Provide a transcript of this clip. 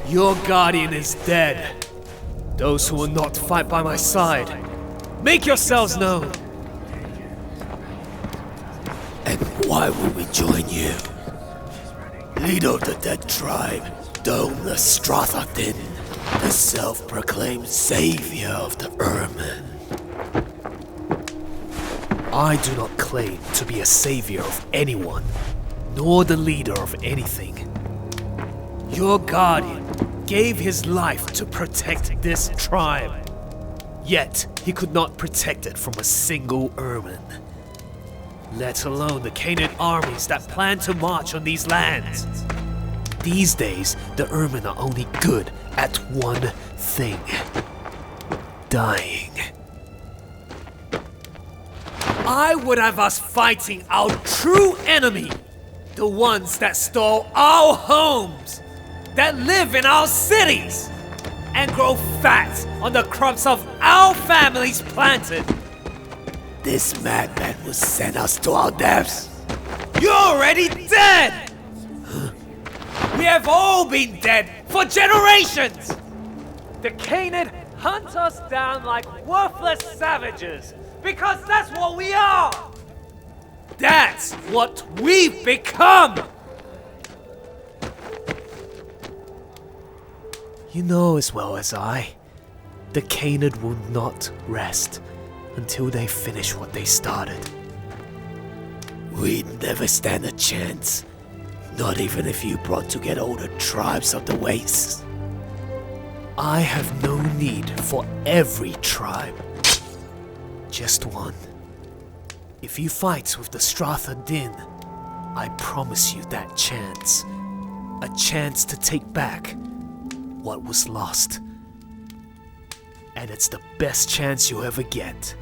Your guardian is dead. Those who will not fight by my side, make yourselves known. And why would we join you? Leader of the dead tribe, Domeless Strathatin, the self-proclaimed savior of the Ermin. I do not claim to be a savior of anyone, nor the leader of anything. Your guardian gave his life to protect this tribe. Yet, he could not protect it from a single Ermin. Let alone the Canaan armies that plan to march on these lands. These days, the Ermin are only good at one thing: dying. I would have us fighting our true enemy, the ones that stole our homes, that live in our cities, and grow fat on the crops of our families planted. This madman will send us to our deaths. You're already dead! We have all been dead for generations! The Canaan hunt us down like worthless savages, because that's what we are! That's what we've become! You know as well as I, the Canaan will not rest until they finish what they started. We'd never stand a chance, not even if you brought together all the tribes of the Wastes. I have no need for every tribe, just one. If you fight with the Strathatin, I promise you that chance. A chance to take back what was lost. And it's the best chance you'll ever get.